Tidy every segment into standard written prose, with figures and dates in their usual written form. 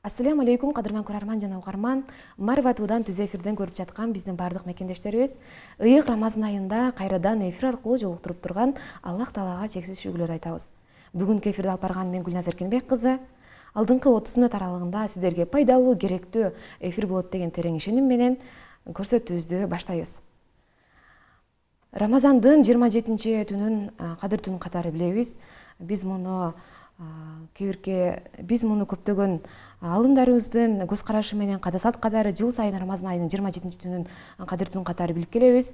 Ассаламу алейкум, кадырман көрөрман жана угарман. Марва туудан түз эфирден көрүп жаткан биздин бардык мекендештерибиз ыйык Рамазан айында кайрадан эфир аркылуу жолуктуруп турган Аллах Таалага чексиз шүгүрлөр айтабыз. Бүгүнкү эфирди алып барган мен Гүлназар Кенбек кызы. Алдыңкы 30 мүнөт аралыгында сиздерге пайдалуу, керектүү эфир болот деген терең ишеним менен көрсөтүүбүздү баштайбыз. Рамазандын 27 түнүн Кадыр түнү катары билебиз. Биз муну көптөгөн алымдарыбыздын көз карашы менен кадасат катары жыл сайын Рамазан айынын 27 түнүн Кадыр түнү катары билип келебиз.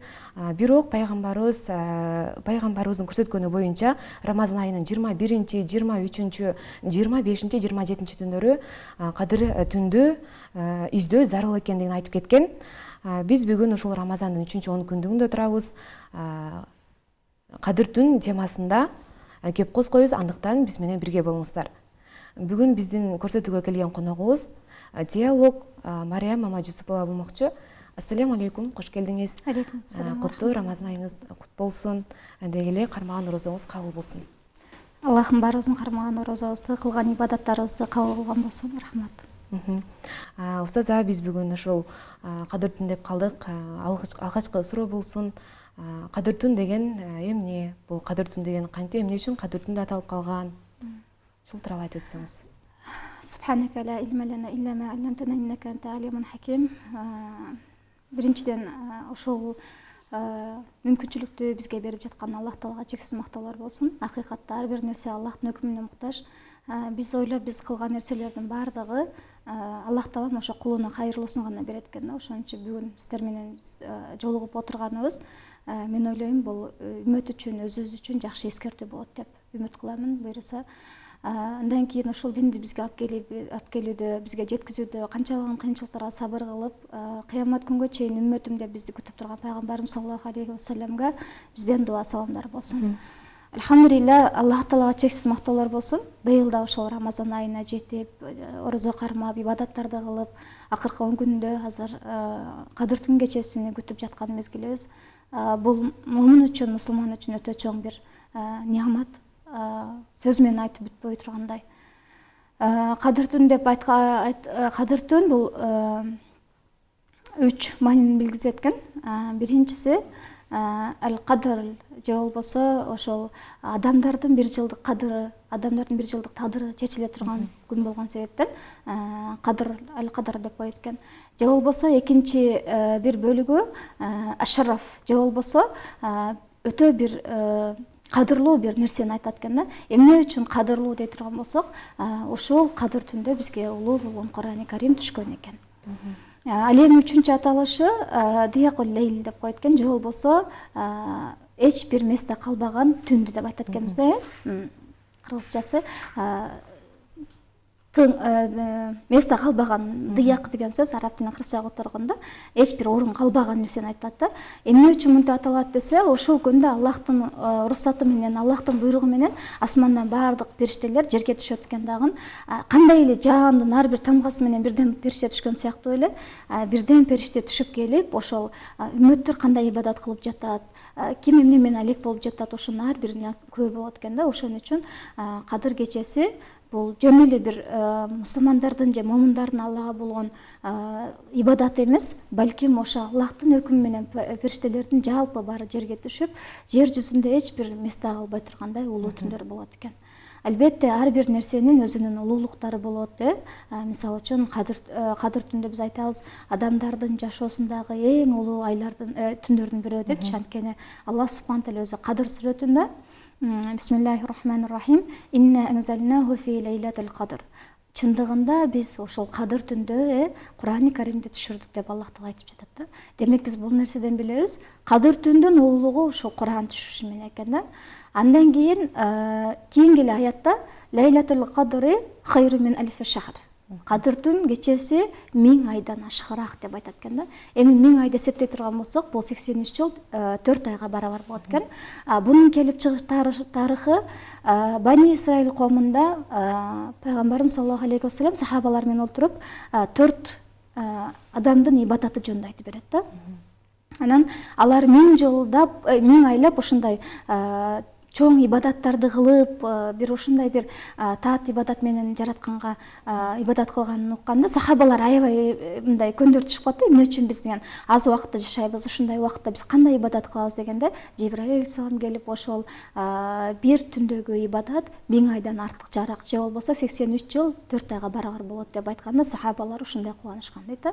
Бирок пайгамбарыбыздын көрсөткөнү боюнча Рамазан айынын 21, 23, 25, 27 түндөрү Кадыр түндү издөө зарыл экендигин айтып кеткен. Биз бүгүн ушул Рамазандын 3-10 күндүгүндө турабыз. Кадыр түн темасында кеп коскойбуз, андыктан биз менен бирге болуңуздар. Бүгүн биздин көрсөтүүгө келген коногубуз теолог Мариям Мамажусупова болмокчу. Ассаламу алейкум, кош келдиңиз. Алейкум ассалам. Куттуу Рамазан айыңыз кут болсун. Деги эле кармаган орозоңуз кабыл болсун. Аллахым баарыбыздын кармаган орозобузду, кылган ибадаттарыбызды кабыл кылган болсун. Рахмат. Устаза, биз бүгүн ушул Кадыр түн деп калдык. Алгачкы суроо болсун. Кадыр түн деген эмне? Бул Кадыр түн деген кантип, эмне үчүн Кадыр түн деп аталып калган? Ушул тууралуу айтып өтсөңүз. Субханака ла илма лана илля ма алламтана иннака анта алимун хаким. Биринчиден ушул мүмкүнчүлүктү бизге берип жаткан Аллах Таалага чексиз мактоолор болсун. Акыйкатта ар бир нерсе Аллахтын өкүмүнө муктаж. Биз ойлоп биз кылган нерселердин баардыгы Аллах Таалам ошо кулуна хайырлуусун гана берет экен да. Ошон үчүн бүгүн сиздер менен жолугуп отурганыбыз мен ойлойм бул үммөт үчүн, өзүбүз үчүн жакшы эскертүү болот деп үмүт кыламын. Буюрса андан кийин ошол динди бизге алып келүүдө, бизге жеткизүүдө канчалаган кыйынчылыктарга сабыр кылып, кыямат күнгө чейин үммөтүм деп бизди күтүп турган пайгамбарыбыз саллаллаху алейхи вассаламга бизден дуа саламдар болсун. Алхамдулилля, Аллах Таалага чексиз мактоолор болсун. Быйыл да ошол Рамазан айына жетип, орозо кармап, ибадаттарды кылып, акыркы 10 күндө азыр Кадыр түн кечесини күтүп жаткан мезгилибиз. Бул мумин үчүн, мусулман үчүн өтө чоң бир неамат. Сөз менен айтып бүтпөй тургандай. Кадыр түн деп Кадыр түн бул 3 маанини билгизет экен. Биринчиси ал-кадр, же болбосо ошол адамдардын бир жылдык кадыры, адамдардын бир жылдык тадыры чечиле турган күн болгон себептен кадыр, ал-кадр деп коет экен. Же болбосо экинчи бир бөлүгү ашараф, же болбосо өтө бир кадырлуу бир нерсени айтат экен да. Эмне үчүн кадырлуу дей турган болсок, ошол кадыр түндө бизге улуу болгон Кур'ани Карим түшкөн экен. Ал эми үчүнчү аталышы Диякул лейл деп коет экен, же болбосо эч бир месте калбаган түндү деп айтат экенбиз да. Кыргызчасы месте калбаган, дыяк деген сөз араб тилинен кыргызчага которгондо эч бир орун калбаган нерсени айтат да. Эмне үчүн мынтип аталат десе, ошол күндө Аллахтын уруксаты менен, Аллахтын буйругу менен асмандан баардык периштелер жерге түшөт экен дагы. Кандай эле жаандын ар бир тамгасы менен бирден периште түшкөн сыяктуу эле бирден периште түшүп келип, ошол үммөттөр кандай ибадат кылып жатат, ким эмне менен алек болуп жатат, ошонун ар бирине күбө болот экен да. Ошон үчүн Кадыр кечеси бул жөн эле бир мусулмандардын же момундардын Аллага болгон ибадаты эмес, балким ошо Аллахтын өкүмү менен периштелердин жалпы баары жерге түшүп, жер жүзүндө эч бир месте калбай тургандай улуу түндөр болот экен. Албетте ар бир нерсенин өзүнүн улуулуктары болот. Мисалы үчүн Кадыр түндө биз айтабыз, адамдардын жашоосундагы эң улуу айлардын, түндөрдүн бирөө деп. Анткени Аллах субхана таала өзү Кадыр сүрөтүндө Бисмиллахир-рахманир-рахим инна анзалнаху фи лейлатил кадр. Чындыгында биз ошол Кадыр түндө Кур'ани Каримди түшүрдүк деп Аллах Таала айтып жатат да. Демек биз бул нерседен билебиз, Кадыр түндүн улуулугу ошол Кур'ан түшүшү менен экен да. Андан кийинки аятта лейлатул кадри хайру мин альфи шахр. Кадыр түн кечеси 1000 айдан ашыгыраак деп айтат экен да. Эми 1000 айды эсептей турган болсок, бул 83 жыл 4 айга барабар болот экен. Бунун келип чыгыш тарыхы Бани Исраил коомунда пайгамбарыбыз саллаллаху алейхи вассалам сахабалар менен отуруп 4 адамдын ибадаты жөнүндө айтып берет да. Анан алар 1000 айлап ушундай чоң ибадаттарды кылып, бир ушундай бир таат ибадат менен жаратканга ибадат кылганын укканда сахабалар аябай мындай көндөрүп түшүп калат да, эмне үчүн биз деген аз убакытта жашайбыз, ушундай убакытта биз кандай ибадат кылабыз дегенде Жибраил алейхисалам келип ошол бир түндөгү ибадат 1000 айдан артык жарак, же болбосо 83 жыл 4 айга барабар болот деп айтканда сахабалар ушундай кубанышкан дейт да.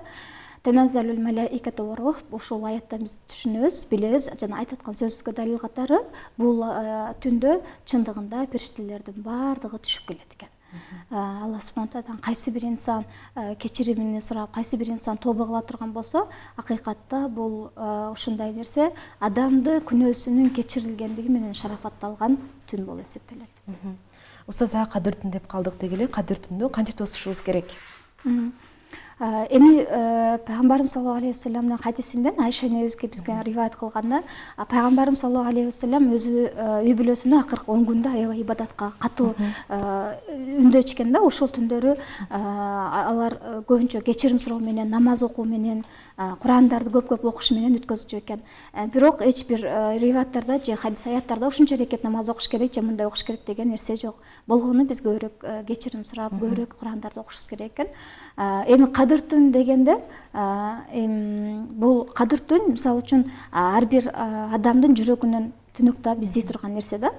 Теназзалул малаикату ва рух, ушул аяттан биз түшүнөбүз, билебиз, жана айтып аткан сөзгө далил катары бул түндө чындыгында периштелердин бардыгы түшүп келет экен. Алла субхана тааладан кайсы бир инсан кечиримин сурап, кайсы бир инсан тобо кыла турган болсо, акыйкатта бул ушундай нерсе адамды күнөөсүнүн кечирилгендиги менен шарафатталган түн болуп эсептелет. Устаза кадыр түн деп калдык дегеле, кадыр түндү кантип тосушубуз керек? Эми пайгамбарыбыз саллаллаху алейхи вассаламдын хадисинден Айша энебизге бизге риваят кылганда, пайгамбарыбыз саллаллаху алейхи вассалам өзү үй бүлөсүнө акыркы 10 күндө аябай ибадатка катуу үндөчкен да. Ушул түндөрү алар көбүнчө кечирим суроо менен, намаз окуу менен, Курандарды көп-көп окуш менен өткөзүчү экен. Бирок эч бир риваяттарда же хадис аяттарда ушунча рекет намаз окуш керек же мындай окуш керек деген нерсе жок. Болгону биз көбүрөөк кечирим сурап, көбүрөөк Курандарды окушубуз керек экен. Эми кадыр түн дегенде бул кадыр түн мисалы үчүн ар бир адамдын жүрөгүнөн түнүктап издей турган нерсе да.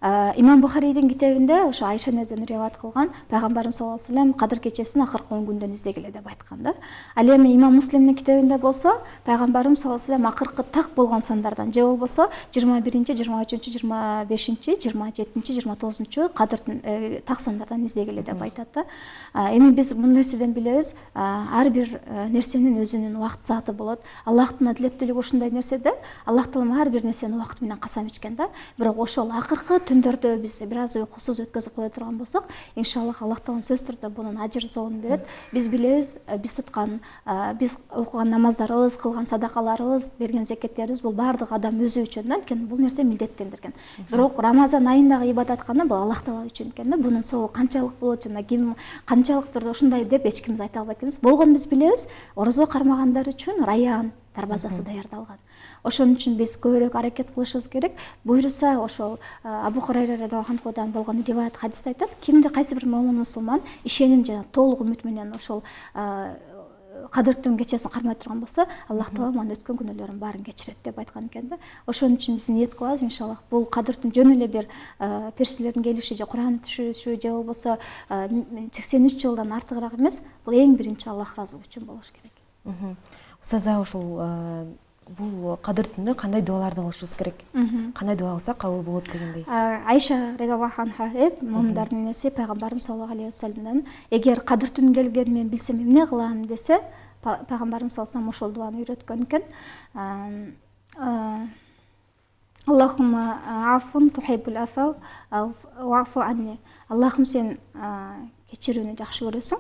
Имам Бухарийдин китебинде ошо Айша энебизден риваят кылган пайгамбарыбыз саллаллаху алейхи вассалам кадыр кечесин акыркы 10 күндөн издегиле деп айткан да. Ал эми Имам Муслимдин китебинде болсо пайгамбарыбыз саллаллаху алейхи вассалам акыркы так болгон сандардан же болбосо 21, 23, 25, 27, 29 кадыр так сандардан издегиле деп айтат да. Эми биз бул нерседен билебиз, ар бир нерсенин өзүнүн убакыт сааты болот. Аллахтын адилеттүүлүгү ушундай нерседе, Аллах таалам ар бир нерсени убакыт менен касам ичкен да. Бирок ошол акыркы түндөрдө биз бир аз уйкусуз өткөзүп кое турган болсок, иншаллах Аллах таалам сөзсүз түрдө бунун ажыр соолун берет. Биз билебиз, биз туткан, биз окуган намаздарыбыз, кылган садакаларыбыз, берген зекеттерибиз бул бардык адам өзү үчүн да, анткени бул нерсе милдеттелдирген. Бирок Рамазан айындагы ибадат кана бул Аллах таала үчүн экен да. Бунун соогу канчалык болот жана ким канчалыктыр ушундай деп эч кимибиз айта албайт экенбиз. Болгону биз билебиз, орозо кармагандар үчүн Раян дарбазасы даярдалган. Ошон үчүн биз көбүрөөк аракет кылышыбыз керек. Буйруса ошол Абу Хурайра радиаллаху анхудан болгон риваят хадисте айтат, кимди кайсы бир момун мусулман ишеним жана толук үмүт менен ошол кадыр түн кечесин кармай турган болсо, Аллах таала анын өткөн күнөөлөрүн баарын кечирет деп айткан экен да. Ошон үчүн биз ниет кылабыз, иншаллах, бул кадыр түн жөн эле бир периштелердин келиши же Куран түшүшү же болбосо 83 жылдан артыгыраак эмес, бул эң биринчи Аллах ыраазылыгы үчүн болуш керек. Устаза, ушул бул кадыр түндө кандай дуаларды кылышыбыз керек? Кандай дуа кылсак кабыл болот дегендей. Айша радиаллаху анха момундардын энеси пайгамбарыбыз саллаллаху алейхи вассаламдан эгер кадыр түн келгенин мен билсем эмне кылам десе, пайгамбарыбыз саллаллаху алейхи вассалам ошол дуаны үйрөткөн экен. Аллахумма афун тухиббул афа вафу анни. Аллахым, сен кечирүүнү жакшы көрөсүң.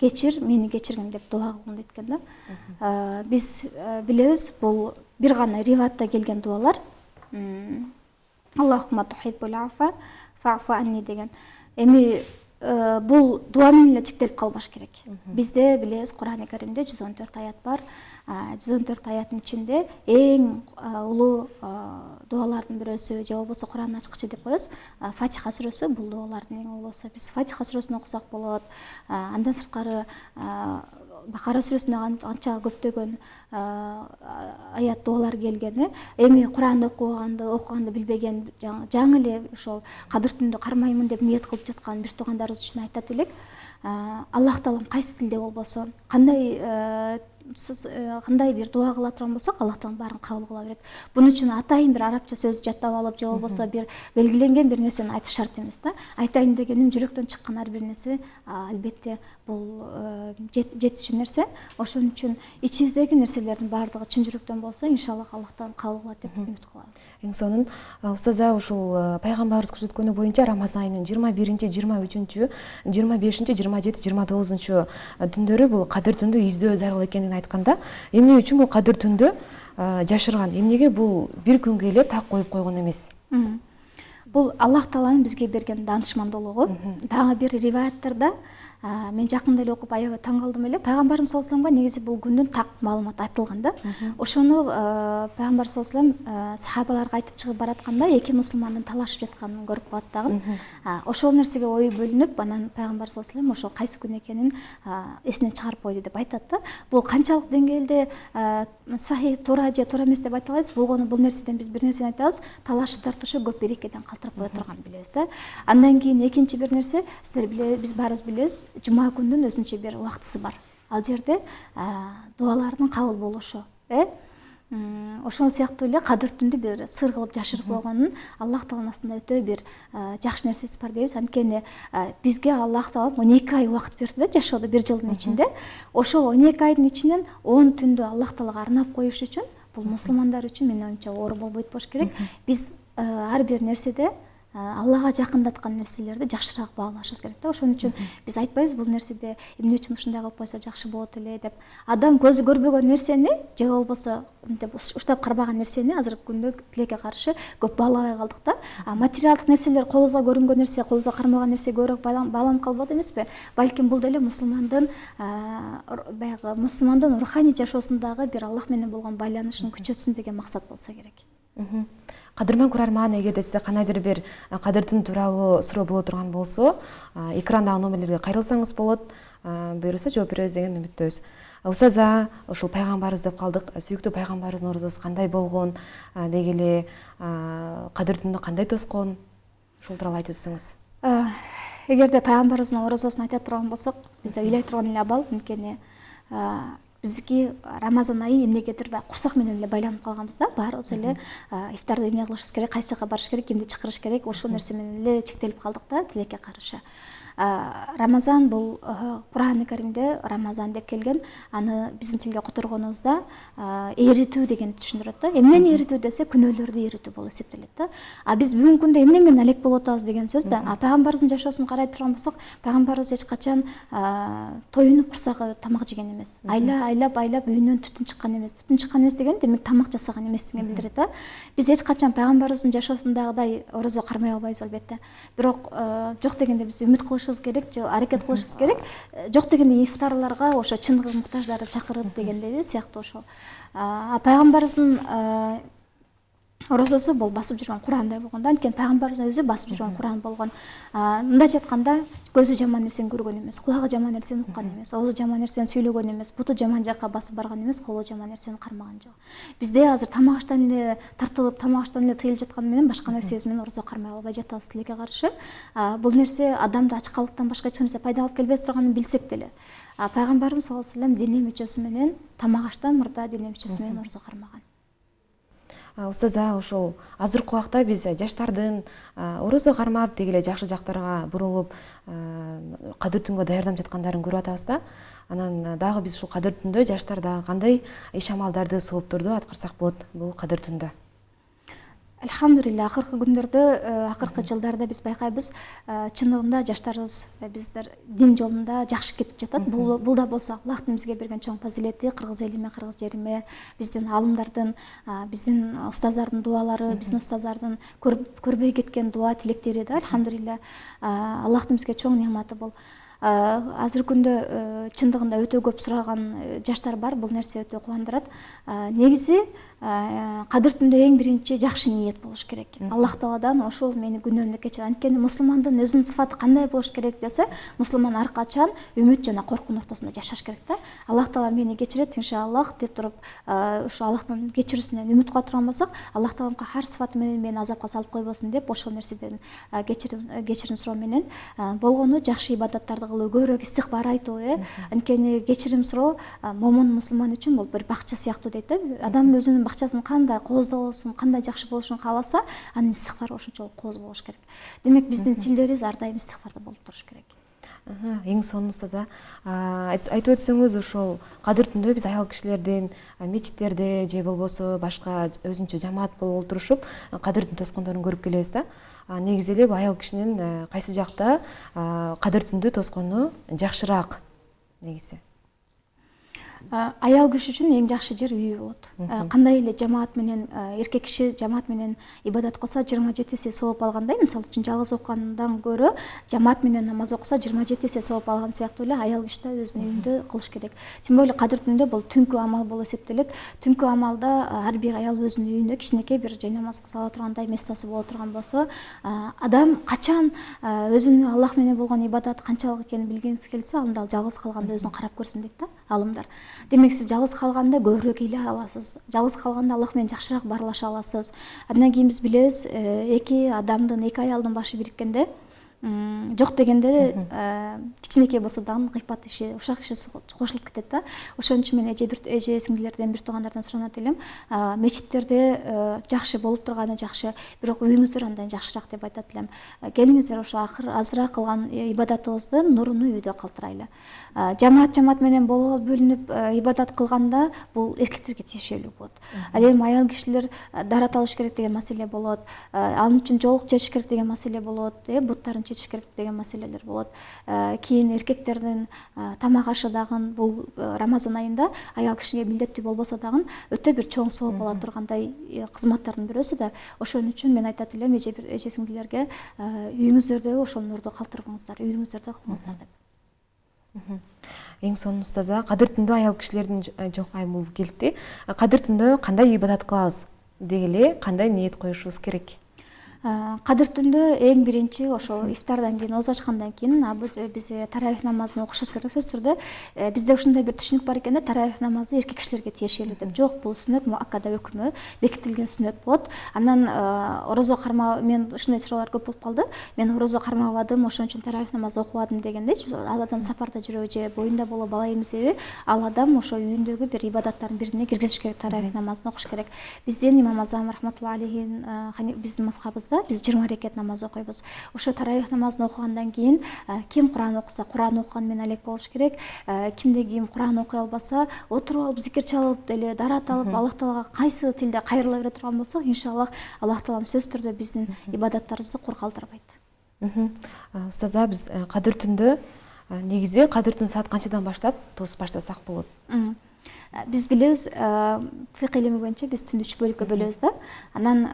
Кечир, мени кечиргин деп дуа кылгын дейт да. Биз билебиз, бул бир гана риваятта келген дуалар. Аллахумма тухиббул афа фафу анни деген. Эми бул дуа менен эле чектелип калбаш керек. Бизде билебиз, Куран-ы Каримде 114 аят бар. 114 аяттын ичинде эң улуу дуалардын бирөөсү же болбосо Куран ачкычы деп коебуз, Фатиха сүрөсү бул дуалардын эң улуусу. Биз Фатиха сүрөсүн окусак болот. Андан сырткары Бакара сүрөсүндө анча көптөгөн аят дуалар келген. Эми Куранды окуганды билбеген, жаңы эле ошол кадыр түндү кармаймын деп ниет кылып жаткан бир туугандарыбыз үчүн айтат элек. Аллах таалам кайсы тилде болбосо, кандай бир дуа кыла турган болсок, Аллах таалам баарын кабыл кыла берет. Бунун үчүн атайын бир арабча сөз жаттап алып же болбосо бир белгиленген бир нерсени айтыш шарт эмес да. Айтайын дегеним жүрөктөн чыккан ар бир нерсе албетте бул жетүүчү нерсе. Ошон үчүн ичибиздеги нерселердин баардыгы чын жүрөктөн болсо, иншаллах Аллах таалам кабыл кылат деп үмүт кылабыз. Эң сонун, устаза, ушул пайгамбарыбыз көрсөткөнү боюнча Рамазан айынын 21, 23, 25, 27, 29 түндөрү бул кадыр түндү издөө зарыл экенин айтканда, эмне үчүн бул кадыр түндү жашырган? Эмнеге бул бир күнгө эле так коюп койгон эмес? Бул Аллах тааланын бизге берген даанышмандуулугу. Дагы бир риваяттарда мен жакында эле окуп аябай таң калдым эле. Пайгамбарыбыз саллаллаху алейхи вассаламга негизи бул күндүн так маалыматы айтылган да. Ошону пайгамбар саллаллаху алейхи вассалам сахабаларга айтып чыгып баратканда эки мусулмандын талашып жатканын көрүп калат дагы. Ошол нерсеге ою бөлүнүп, анан пайгамбар саллаллаху алейхи вассалам ошо кайсы күн экенин эсинен чыгарып койду деп айтат да. Бул канчалык деңгээлде сахи, туура же туура эмес деп айта албайбыз. Бул нерседен биз бир нерсени айтабыз, талашып тартышуу көп берекеден калтырып кое турганын билебиз да. Андан кийин экинчи бир нерсе, сиздер биз баарыбыз билебиз, жума күндүн өзүнчө бир убактысы бар. Ал жерде дуалардын кабыл болушу, ошол сыяктуу эле кадыр түндү бир сыр кылып жашырып койгонун Аллах Тааланын астында өтө бир жакшы нерсеси бар дейбиз. Анткени бизге Аллах Таала 12 ай убакыт берди да жашоодо бир жылдын ичинде. Ошол 12 айдын ичинен 10 түндү Аллах Таалага арнап коюш үчүн бул мусулмандар үчүн менин оюмча оор болбойт болуш керек. Биз ар бир нерседе Аллага жакындаткан нерселерди жакшыраак баалашыбыз керек да. Ошон үчүн биз айтпайбыз бул нерседе эмне үчүн ушундай кылып койсо жакшы болот эле деп. Адам көзү көрбөгөн нерсени же болбосо мынтип уштап карбаган нерсени азыркы күндө тилекке каршы көп баалабай калдык да. Материалдык нерселер, колубузга көрүнгөн нерсе, колубузга кармалган нерсе көбүрөөк бааланып калбады эмеспи? Балким бул деле мусулмандын баягы мусулмандын руханий жашоосундагы бир Аллах менен болгон байланышын күчөтсүн деген максат болсо керек. Кадырман көрөрман, эгерде сизде кандайдыр бир кадыр түнү тууралуу суроо боло турган болсо, экрандагы номерлерге кайрылсаңыз болот, буюрса жооп беребиз деген үмүттөбүз. Устаза, ошол пайгамбарыбыз деп калдык. Сүйүктүү пайгамбарыбыздын орозосу кандай болгон, деги эле кадыр түнү кандай тоскон? Ушул тууралуу айтып өтсөңүз. Эгерде пайгамбарыбыздын орозосун айта турган болсок, бизде ыйлай турган эле абал, анткени бизги Рамазан айы эмнегедир курсак менен эле байланып калганбыз да. Баарыбыз эле ифтарды эмне кылышыбыз керек, кайсы жака барыш керек, кимди чакырыш керек, ошол нерсе менен эле чектелип калдык да тилекке каршы. Рамазан бул Кур'ан-ы Каримде Рамазан деп келген, аны биздин тилге которгонубузда эритүү деген түшүндүрөт да. Эмнени эритүү десе, күнөөлөрдү эритүү болуп эсептелет да. Биз бүгүнкү күндө эмне менен алек болуп атабыз деген сөз да. Пайгамбарыбыздын жашоосун карай турган болсок, пайгамбарыбыз эч качан тоюнуп курсагы тамак жеген эмес. Айлап үйүнөн түтүн чыккан эмес. Түтүн чыккан эмес деген демек тамак жасаган эместигин билдирет да. Биз эч качан пайгамбарыбыздын жашоосундагыдай орозо кармай албайбыз албетте. Бирок жок дегенде биз үмүт кылышыбыз керек, же аракет кылышыбыз керек. Жок дегенде ифтарларга ошо чыныгы муктаждарды чакырып дегендей сыяктуу ошол. Пайгамбарыбыздын орозосу бул басып жүргөн Кур'андай болгон да. Анткени пайгамбарыбыз өзү басып жүргөн Кур'ан болгон. Мындайча айтканда, көзү жаман нерсени көргөн эмес, кулагы жаман нерсени уккан эмес, оозу жаман нерсени сүйлөгөн эмес, буту жаман жакка басып барган эмес, колу жаман нерсени кармаган жок. Бизде азыр тамак аштан эле тартылып, тамак аштан эле тыйылып жатканы менен башка нерсебиз менен орозо кармай албай жатабыз тилекке каршы. Бул нерсе адамды ачкалыктан башка эч нерсе пайда алып келбей турганын билсек деле, пайгамбарыбыз саллаллаху алейхи вассалам дене мүчөсү менен тамак аштан мурда дене мүчөсү менен орозо кармаган. Устаза, ошол азыркы убакта биз жаштардын орозо кармап деги эле жакшы жактарга бурулуп кадыр түнгө даярданып жаткандарын көрүп атабыз да. Анан дагы биз ушул кадыр түндө жаштар дагы кандай иш амалдарды, соопторду аткарсак болот бул кадыр түндө? Элхамдулилля, акыркы күндөрдө, акыркы жылдарда биз байкайбыз, чындыгында жаштарыбыз биздер дин жолунда жакшы кетип жатат. Бул да болсо Аллахтын бизге берген чоң фазилети, кыргыз элиме, кыргыз жериме, биздин алымдардын, биздин устаздардын дуалары, биздин устаздардын көрбөй кеткен дуа тилектери да, элхамдулилля, Аллахтын бизге чоң неаматы бул. Азыркы күндө чындыгында өтө көп сураган жаштар бар. Бул нерсе өтө кубандырат. Негизи кадыр түндө эң биринчи жакшы ниет болуш керек. Аллах Тааладан ошол мени күнөөмдү кечир. Анткени мусулмандын өзүнүн сыфаты кандай болуш керек десе, мусулман ар качан үмүт жана коркуунун ортосунда жашаш керек да. Аллах Таала мени кечирет, иншаллах деп туруп, ошо Аллахтын кечирүүсүнөн үмүт кыла турган болсок, Аллах Таалам ар сыфаты менен мени азапка салып койбосун деп ошол нерседен кечирим суроо менен болгону жакшы ибадаттарды кылуу, көбүрөөк истихбар айтуу, анткени кечирим суроо момун мусулман үчүн бул бир бакча сыяктуу дейт да. Адам өзүнүн бакчасын кандай кооздо болсун, кандай жакшы болушун кааласа, анын истихбары ошончолук кооз болуш керек. Демек биздин тилдерибиз ар дайым истихбарда болуп туруш керек. Эң сонун устаза, айтып өтсөңүз, ошол кадыр түндө биз аял кишилердин мечиттерде же болбосо башка өзүнчө жамаат болуп олтурушуп кадырдын тоскондорун көрүп келебиз да. Негизи эле бул аял кишинин кайсы жакта кадыр түндү тоскону жакшыраак негизи? Аял киши үчүн эң жакшы жер үйү болот. Кандай эле жамаат менен эркек киши жамаат менен ибадат кылса 27 эсе сооп алгандай, мисалы үчүн жалгыз окугандан көрө жамаат менен намаз окуса 27 эсе сооп алган сыяктуу эле аял киши да өзүнүн үйүндө кылыш керек. Тем более кадыр түндө бул түнкү амал болуп эсептелет. Түнкү амалда ар бир аял өзүнүн үйүндө кичинекей бир жай намаз кыла тургандай местосы боло турган болсо, адам качан өзүнүн Аллах менен болгон ибадаты канчалык экенин билгиңиз келсе, анда ал жалгыз калганда өзүн карап көрсүн дейт да алымдар. Демек сиз жалгыз калганда көбүрөөк ыйлай аласыз. Жалгыз калганда Аллах менен жакшыраак баарлаша аласыз. Андан кийин биз билебиз, эки адамдын, эки аялдын башы бириккенде жок дегенде кичинекей болсо дагы кыйпат иши, ушак иши кошулуп кетет да. Ошон үчүн мен эже сиңдилерден, бир туугандардан суранат элем, мечиттерде жакшы болуп турганы жакшы, бирок үйүңүздөр андан жакшыраак деп айтат элем. Келиңиздер ошо азыраак кылган ибадатыбыздын нуруну үйдө калтырайлы. Жамаат менен бөлүнүп ибадат кылганда бул эркектерге тиешелүү болот. Ал эми аял кишилер дарат алыш керек деген маселе болот, анын үчүн жоолук чечиш керек деген маселе болот, буттарын чечиш керек деген маселелер болот. Кийин эркектердин тамак ашы дагы бул Рамазан айында аял кишиге милдеттүү болбосо дагы өтө бир чоң сооп ала тургандай кызматтардын бирөөсү да. Ошон үчүн мен айтат элем эже сиңдилерге, үйүңүздөрдө ошол нурду калтырбаңыздар, үйүңүздөрдө кылыңыздар деп. Эң сонун устаза, кадыр түндө аял кишилердин жоңкай бул келди. Кадыр түндө кандай ибадат кылабыз дегеле, кандай ниет коюшубуз керек? Кадыр түндө эң биринчи ошо ифтардан кийин, оозу ачкандан кийин биз таравих намазын окушубуз керек. Сөзсүз түрдө бизде ушундай бир түшүнүк бар экен да, таравих намазы эркек кишилерге тиешелүү деп. Жок, бул сүннөт, муаккада өкүмү, бекитилген сүннөт болот. Андан орозо кармаа, мен ушундай суроолор көп болуп калды. Мен орозо кармабадым, ошон үчүн таравих намазы окубадым дегендечи. Ал адам сапарда жүрөбү же боюнда боло бала эмизеби, ал адам ошо үйүндөгү бир ибадаттардын бирине киргизиш керек, таравих намазын окуш керек. Биздин имам Азам рахматулла алейхи, биздин мазхабыбызда биз 20 рекет намаз окуйбуз. Ошо таравих намазын окугандан кийин ким Куран окуса, Куран окуган менен алек болуш керек. Кимде ким Куран окуй албаса, отуруп алып зикир чалып деле дарат алып Аллах таалага кайсы тилде кайрыла бере турган болсок, иншаллах Аллах таалам сөзсүз түрдө биздин ибадаттарыбызды кур калтырбайт. Устаза, биз кадыр түндө негизи кадыр түн саат канчадан баштап тосуп баштасак болот? Биз билебиз, фикх илими боюнча биз түндү 3 бөлүккө бөлөбүз да. Анан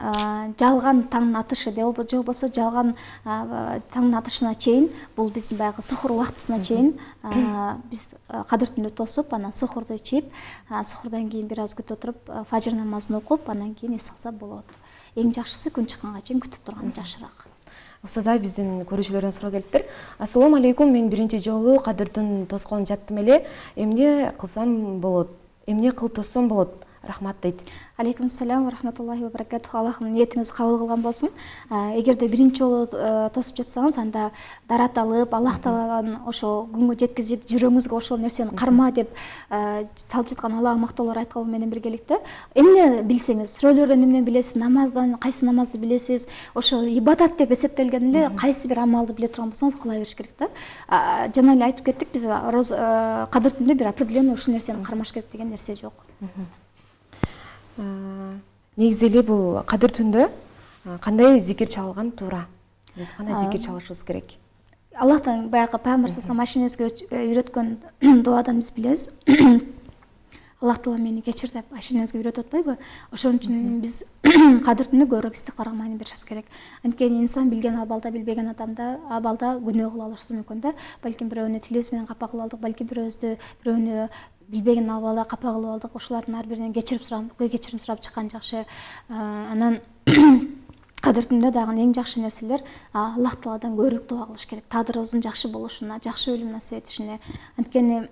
жалган таң атышы же болбосо жалган таңдын атышына чейин, бул биздин баягы сухур убактысына чейин биз кадыр түндү тосуп, анан сухурду ичип, сухурдан кийин бир аз күтүп отуруп, фажыр намазын окуп, анан кийин эс алса болот. Эң жакшысы күн чыкканга чейин күтүп турган жакшыраак. Устаза, биздин көрүүчүлөрдөн суроо келиптир. Ассаламу алейкум, мен биринчи жолу кадыр түн тоскон жаттым эле. Эмне кылсам болот? Эмне кылып тоссом болот? Рахмат дейт. Алейкум ассалам ва рахматуллахи ва баракатуху. Аллахым ниетиңиз кабыл кылган болсун. Эгерде биринчи жолу тосуп жатсаңыз, анда дарат алып, Аллах тааланын ошо күнгө жеткизип, жүрөгүңүзгө ошол нерсени карма деп салып жаткан Аллага мактоолор айткалы менен биргеликте, эмне билсеңиз, сүрөлөрдөн эмне билесиз, намаздан кайсы намазды билесиз, ошо ибадат деп эсептелген эле кайсы бир амалды биле турган болсоңуз кыла бериш керек да. Жана эле айтып кеттик, биз кадыр түндө бир определенный ушул нерсени кармаш керек деген нерсе жок. Негизи эле бул кадыр түндө кандай зикир чалган туура? Биз кандай зикир чалышыбыз керек? Аллахтан баягы Пайгамбар саллаллаху алейхи ва саллям үйрөткөн дуадан биз билебиз. Аллах таала мени кечир деп аширеңизге үйрөтүп атпайбы? Ошон үчүн биз кадыр түнү көбүрөөк истихфарга маани беришибиз керек. Анткени инсан билген абалда, билбеген абалда күнөө кыла алышыбыз мүмкүн да. Балким бирөөнү тилибиз менен капа кылып алдык, балким бирөөнү билбеген абалда капа кылып алдык. Ошолордун ар биринен кечирим сурап чыккан жакшы. Анан кадыр түндө дагы эң жакшы нерселер Аллах Тааладан көбүрөөк дуа кылыш керек. Тадырыбыздын жакшы болушуна, жакшы өлүм насип этишине. Анткени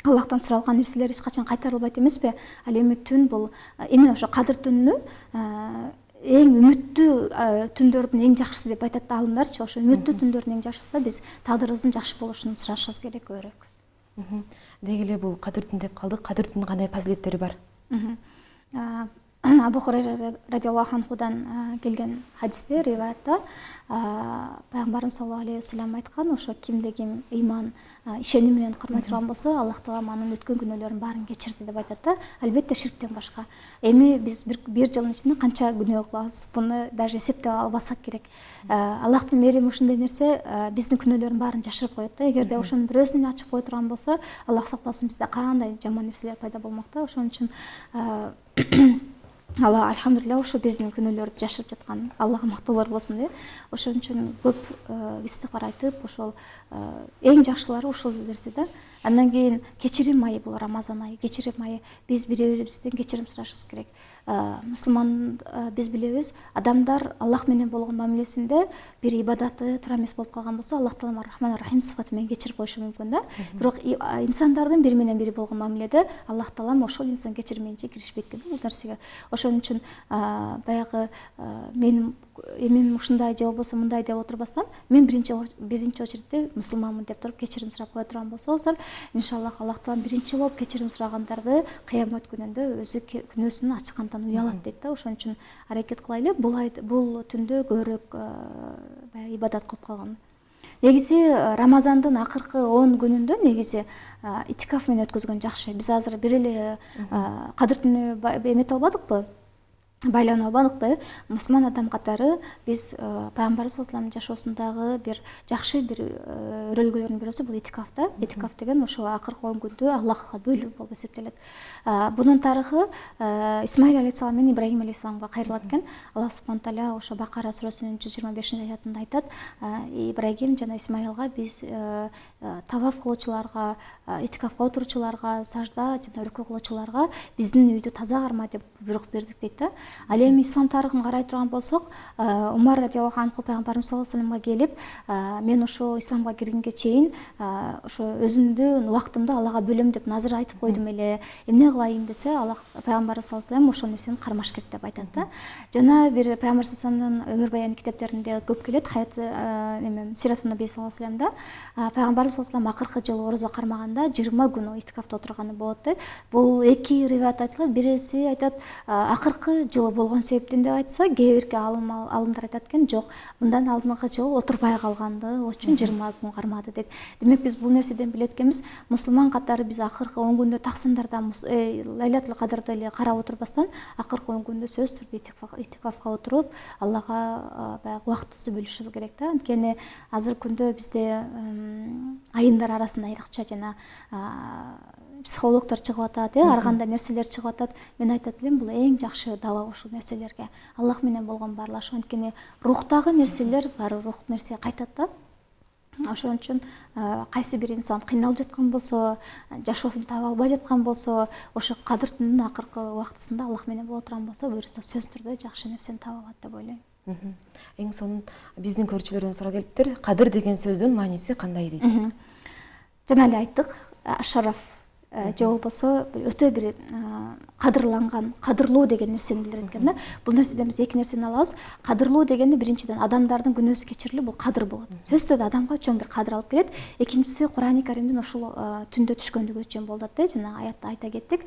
Аллахтан суралган нерселер эч качан кайтарылбайт эмеспи? Ал эми түн бул эмне ошо кадыр түнү эң үмүттүү түндөрдүн эң жакшысы деп айтат да алымдарчы. Ошо үмүттүү түндөрдүн эң жакшысы да биз тадырыбыздын жакшы болушун сурашыбыз керек көбүрөөк. Деги эле бул кадыр түн деп калдык. Кадыр түндүн кандай фазилеттери бар? Абу Хурайра радиаллаху анхудан келген хадисте, риваятта пайгамбарыбыз саллаллаху алейхи вассалам айткан, ошо кимде ким ыйман ишеним менен кырмай турган болсо, Аллах таала анын өткөн күнөөлөрүн баарын кечирди деп айтат да. Албетте ширктен башка. Эми биз бир жылдын ичинде канча күнөө кылабыз? Буну даже эсептеп албасак керек. Аллахтын мээрими ушундай нерсе биздин күнөөлөрдүн баарын жашырып коет да. Эгерде ошонун бирөөсүн ачып кое турган болсо, Аллах сактасын, бизде кандай жаман нерселер пайда болмок да. Ошон үчүн Алла альхамдулилля ошо биздин күнөөлөрдү жашырып жаткан Аллага мактоолор болсун деп. Ошон үчүн көп истигфар айтып, ошол эң жакшылары ушул нерсе да. Андан кийин кечирим айы, бул Рамазан айы, кечирим айы. Биз бири-бирибизден кечирим сурашыбыз керек. Мусулман биз билебиз, адамдар Аллах менен болгон мамилесинде бир ибадаты туура эмес болуп калган болсо, Аллах таала Рахман Рахим сыфаты менен кечирип коюшу мүмкүн да. Бирок инсандардын бири менен бири болгон мамиледе Аллах таала ошол инсан кечирмейинче киришпейт да бул нерсеге. Ошон үчүн баягы менин эмем ушундай же болбосо мындай деп отурбастан, мен биринчи очередте мусулманмын деп туруп кечирим сурап кое турган болсоңуздар, иншаллах Аллах таала биринчи болуп кечирим сурагандарды кыямат күнүндө өзү күнөөсүн ачкандан уялат дейт да. Ошон үчүн аракет кылайлы. Бул түндө көбүрөөк баягы ибадат кылып калган. Негизи Рамазандын акыркы 10 күнүндө негизи итикаф менен өткөзгөн жакшы. Биз азыр бир эле кадыр түнү эмете албадыкпы? Байлана албадыкпы? Мусулман адам катары биз пайгамбарыбыз саллаллаху алейхи жашоосундагы бир жакшы бир өрөлгөлөрдүн бирөөсү бул итикаф да. Итикаф деген ошол акыркы 10 күндө Аллахка бөлүү болуп эсептелет. Бунун тарыхы Исмаил алейхиссалам менен Ибрагим алейхиссаламга кайрылат экен. Аллах субхана таала ошо Бакара сүрөсүнүн 125-аятында айтат: Ибрагим жана Исмаилга биз таваф кылуучуларга, итикафка отуручуларга, сажда жана рүкү кылуучуларга биздин үйдү таза карма деп буйрук бердик дейт да. Ал эми ислам тарыхын карай турган болсок, Умар радиаллаху анху пайгамбарыбыз саллаллаху алейхи вассаламга келип, мен ошо исламга киргенге чейин ошо өзүмдүн убактымды Аллага бөлөм деп назыр айтып койдум эле. Эмне кылайын десе, Аллах пайгамбарыбыз саллаллаху алейхи вассалам ошол нерсени кармаш керек деп айтат да. Жана бир пайгамбар саллаллаху алейхи вассаламдын өмүр баян китептеринде көп келет. Хаят Сиратун Наби саллаллаху алейхи вассаламда пайгамбарыбыз саллаллаху алейхи вассалам акыркы жылы орозо кармаганда 20 күн итикафта отурганы болот да. Бул эки риваят айтылат. Бириси айтат акыркы жылы болгон себептен деп айтса, кээ бирки алымдар айтат экен, жок, мындан алдыңкы жылы отурбай калганды үчүн 20 күн кармады дейт. Демек биз бул нерседен билет экенбиз, мусулман катары биз акыркы 10 күндө таксандарда Лайлатул Кадрды эле карап отурбастан, акыркы 10 күндө сөзсүз түрдө итикафка отуруп, Аллага баягы убактыбызды бөлүшүбүз керек да. Анткени азыркы күндө бизде айымдар арасында айрыкча жана психологдор чыгып атат, ар кандай нерселер чыгып атат. Мен айтат элем, бул эң жакшы дава ушул нерселерге. Аллах менен болгон баарлашуу, анткени рухтагы нерселер баары рух нерсеге кайтат да. Ошон үчүн кайсы бир инсан кыйналып жаткан болсо, жашоосун таба албай жаткан болсо, ошо кадыр түнүнүн акыркы убактысында Аллах менен боло турган болсо, буюрса сөзсүз түрдө жакшы нерсени таба алат деп ойлойм. Эң сонун биздин көрүүчүлөрдөн сурап келиптир. Кадыр деген сөздүн мааниси кандай дейт? Жана эле айттык, шараф же болбосо өтө бир кадырланган, кадырлуу деген нерсени билдирет экен да. Бул нерседен биз эки нерсени алабыз. Кадырлуу дегенде биринчиден адамдардын күнөөсү кечирилип, бул кадыр болот. Сөзсүз түрдө адамга чоң бир кадыр алып келет. Экинчиси Курани Каримдин ушул түндө түшкөндүгү үчүн болот да. Жана аятта айта кеттик.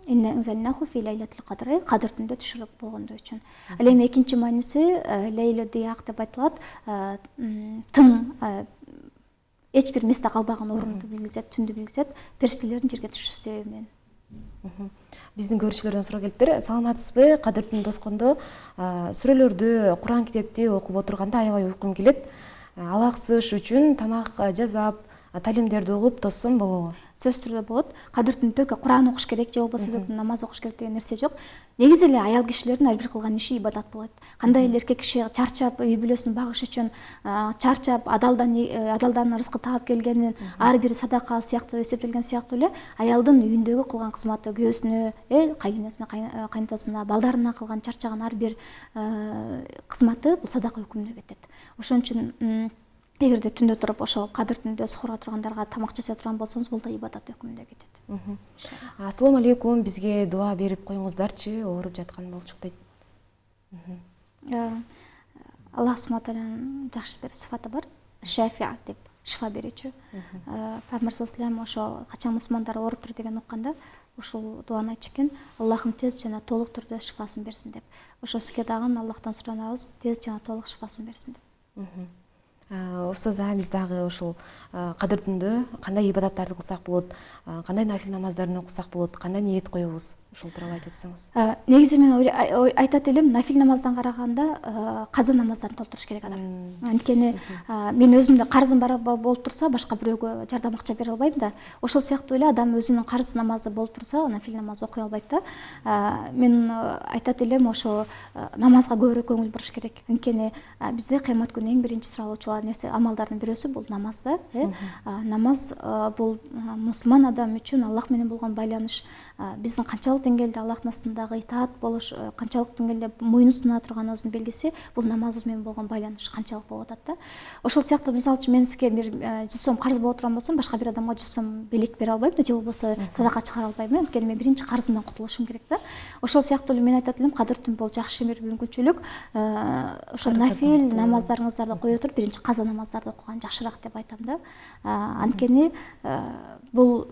Инна анзалнаху фи лайлатил кадр, кадыр түндө түшүрүп болгондо үчүн. Ал эми экинчи мааниси лейлу дияк деп айтылат. Тың эч бир месте калбаган орунду билгизет, түндү билгизет, периштелердин жерге түшүү себеби менен. Биздин көрүүчүлөрдөн суроо келиптир. Саламатсызбы? Кадыр түнү тоскондо сүрөлөрдү, Куран китепти окуп отурганда аябай уйкум келет. Алаксыш үчүн тамак жасап, талимдерди угуп тоссом болобу? Сөзсүз түрдө болот. Кадыр түнүндө Куран окуш керек же болбосо намаз окуш керек деген нерсе жок. Негизи эле аял кишилердин ар бир кылган иши ибадат болот. Кандай эле эркек киши чарчап, үй бүлөсүн багыш үчүн чарчап, адалдан рызкы таап келгенин ар бир садака сыяктуу эсептелген сыяктуу эле аялдын үйүндөгү кылган кызматы, күйөөсүнө, кайненесине, кайнатасына, балдарына кылган чарчаган ар бир кызматы бул садака өкүмүнө кетет. Ошон үчүн эгерде түндө туруп ошол кадыр түндө сухурга тургандарга тамак жасай турган болсоңуз, бул да ибадат өкүмүндө кетет. Ассаламу алейкум, бизге дуа берип коюңуздарчы, ооруп жаткан болчук дейт. Аллах субхана тааланын жакшы бир сыфаты бар, шафиа деп, шифа берүүчү. Пайгамбар саллаллаху алейхи вассалам ошо качан мусулмандар ооруптур деген укканда, ушул дуаны айтчу экен: Аллахым тез жана толук түрдө шифасын берсин деп. Ошо сизге дагы Аллахтан суранабыз, тез жана толук шифасын берсин деп. Устаз, биз дагы ушул кадыр түндө кандай ибадаттарды кылсак болот, кандай нафил намаздарын окусак болот, кандай ниет коебуз? Ушул тууралуу айтып өтсөңүз. Негизи мен айтат элем, нафил намаздан караганда каза намаздарын толтуруш керек адам. Анткени мен өзүмдө карзым бар болуп турса, башка бирөөгө жардам акча бере албайм да. Ошол сыяктуу эле адам өзүнүн карз намазы болуп турса, нафил намаз окуй албайт да. Мен айтат элем, ошо намазга көбүрөөк көңүл буруш керек. Анткени бизде кыямат күнү эң биринчи суралуучу нерсе, амалдардын бирөөсү бул намаз да. Намаз бул мусулман адам үчүн Аллах менен болгон байланыш, биздин канчалык деңгээлде Аллахтын астындагы итаат болуш, канчалык деңгээлде мойнун суна турганыбыздын белгиси бул намазыбыз менен болгон байланыш канчалык болуп атат да. Ошол сыяктуу мисалы үчүн мен сизге бир 100 сом карыз боло турган болсом, башка бир адамга 100 сом белек бере албайм да, же болбосо садака чыгара албайм. Анткени мен биринчи карзымдан кутулушум керек да. Ошол сыяктуу эле мен айтат элем, кадыр түн бул жакшы бир мүмкүнчүлүк. Ошо нафил намаздарыңыздарды кое туруп, биринчи каза намаздарды окуган жакшыраак деп айтам да. Анткени бул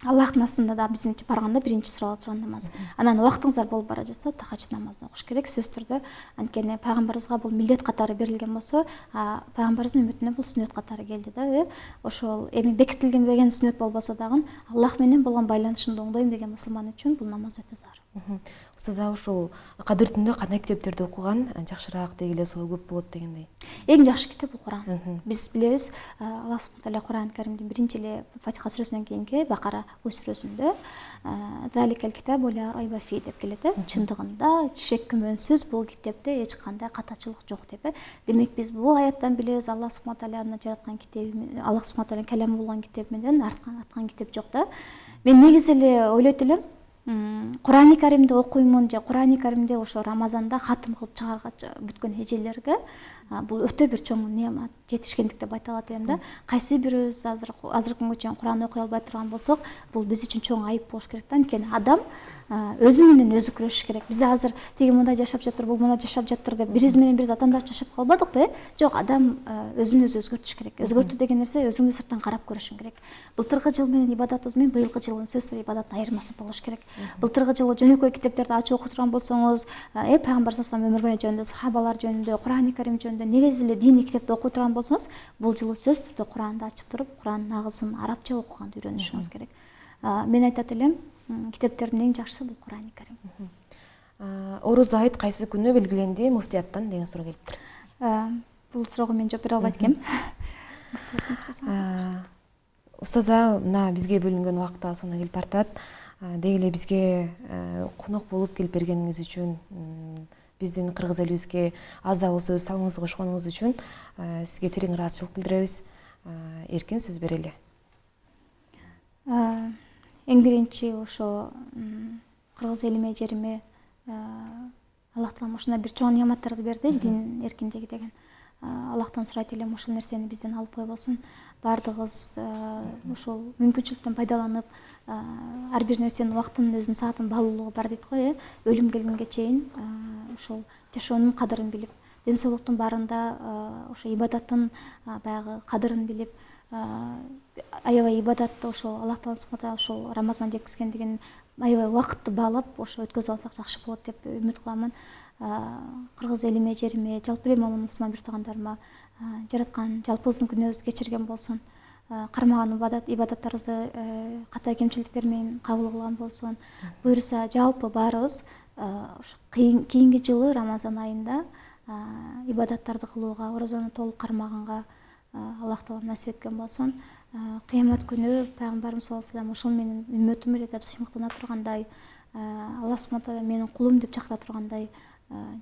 Аллахтын астында да биздинче барганда биринчи сурала турган намаз. Анан убактыңыздар болуп бара жатса, тахаджуд намазын окуш керек сөзсүз түрдө. Анткени пайгамбарыбызга бул милдет катары берилген болсо, пайгамбарыбыздын үммөтүнө бул сүннөт катары келди да. Ошол эми бекитилген деген сүннөт болбосо дагы Аллах менен болгон байланышымды оңдойм деген мусулман үчүн бул намаз өтө зарыл. Устаз, ушул кадыр түндө кандай китептерди окуган жакшыраак дегиле соо көп болот дегендей? Эң жакшы китеп бул Куран. Биз билебиз, Аллах субхана тааля Куран Каримдин биринчи эле Фатиха сүрөсүнөн кийинки Бакара сүрөсүндө «Заликал китабу ла райба фи» деп келет. Чындыгында шек күмөнсүз бул китепте эч кандай катачылык жок деп. Демек биз бул аяттан билебиз, Аллах субхана тааляны жараткан китеби, Аллах субхана тааляның каламы болгон китеп менен аткан китеп жок да. Мен негизи эле ойлойт элем, Курани Каримди окуймун же Курани Каримди ошо Рамазанда хатым кылып чыгаргач бүткөн эжелерге бул өтө бир чоң неамат, жетишкендик деп айта алат элем да. Кайсы бирөөбүз азыр күнгө чейин Куран окуй албай турган болсок, бул биз үчүн чоң айып болуш керек да. Анткени адам өзү менен өзү күрөшүш керек. Бизде азыр тиги мындай жашап жатыр, бул мындай жашап жатыр деп бириз менен бириз атандашып жашап калбадыкпы? Жок, адам өзүн өзү өзгөртүш керек. Өзгөртүү деген нерсе өзүңдү сырттан карап көрүшүң керек. Былтыркы жыл менен ибадатыбыз менен быйылкы жылдын сөзсүз ибадаттын айырмасы болуш керек. Былтыркы жылы жөнөкөй китептерди ачып окуй турган болсоңуз, пайгамбар саллаллаху өмүр баю жөнүндө, сахабалар жөнүндө, Курани Карим жөнүндө негизи эле диний китепти окуй турган болсоңуз, бул жылы сөзсүз түрдө Куранды ачып туруп, Курандын агызын арабча окуганды үйрөнүшүңүз керек. Мен айтат элем, китептердин эң жакшысы бул Курани Карим. Оруз айт кайсы күнү белгиленди муфтияттан деген суроо келиптир. Бул суроого мен жооп бере албайт экенм. Устаза, мына бизге бөлүнгөн убакыт да соңуна келип бартат. Деги эле бизге конок болуп келип бергениңиз үчүн, биздин кыргыз элибизге аз да болсо өз салымыңызды кошконуңуз үчүн сизге терең ыраазычылык билдиребиз. Эркин сөз берели. Эң биринчи ошо кыргыз элиме, жериме Аллах таалам ушундай бир чоң неаматтарды берди, дин эркиндиги деген. Аллахтан сурайт элем, ушул нерсени бизден алып койбосун. Бардыгыбыз ушул мүмкүнчүлүктөн пайдаланып, ар бир нерсенин убактынын өзүнүн саатын баалуулугу бар дейт го, өлүм келгенге чейин ушул жашоонун кадырын билип, ден соолуктун баарында ошо ибадаттын баягы кадырын билип, аябай ибадатты ошол Аллах таалам ошол Рамазан жеткизгендигин аябай убакытты баалап ошо өткөзүп алсак жакшы болот деп үмүт кыламын. Кыргыз элиме, жериме, жалпы эле мусулман бир туугандарыма жараткан жалпыбыздын күнөөбүздү кечирген болсун. Кармаган ибадаттарыбызды ката кемчиликтер менен кабыл кылган болсун. Буюрса жалпы баарыбыз кийинки жылы Рамазан айында ибадаттарды кылууга, оразону толук кармаганга Аллах таалам насип эткен болсун. Кыямат күнү пайгамбарыбыз саллаллаху алейхи вассалам ошол менен үммөтүм эле деп сыймыктана тургандай, Аллах субхана тааля менин кулум деп чакыра тургандай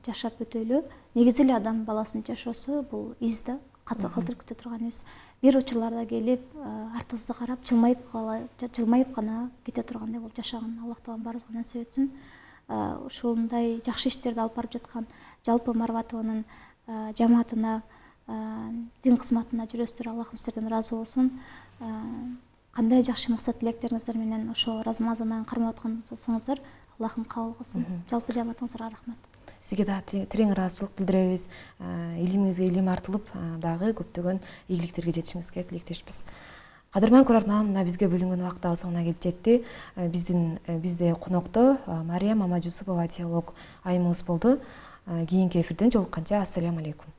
жашап өтөлү. Негизи эле адам баласынын жашоосу бул из да, калтырып кете турган из. Бир учурларда келип, артыбызды карап, жылмайып гана кете тургандай болуп жашаган Аллах таалам баарыбызга насип этсин. Ушундай жакшы иштерди алып барып жаткан жалпы Марватованын жамаатына, дин кызматына жүрөсүздөр. Аллахым сиздерден ыраазы болсун. Кандай жакшы максат тилектериңиздер менен ошо Рамазан айын кармап аткан болсоңуздар, Аллахым кабыл кылсын. Жалпы жамаатыңыздарга рахмат. Сизге да терең ыраазычылык билдиребиз. Илимиңизге илим артылып, дагы көптөгөн ийгиликтерге жетишиңизге тилектешпиз. Кадырман көрөрман, мына бизге бөлүнгөн убакыт дагы соңуна келип жетти. Бизде конокто Мария Мамажусупова теолог айымыбыз болду. Кийинки эфирден жолукканча ассаляму алейкум.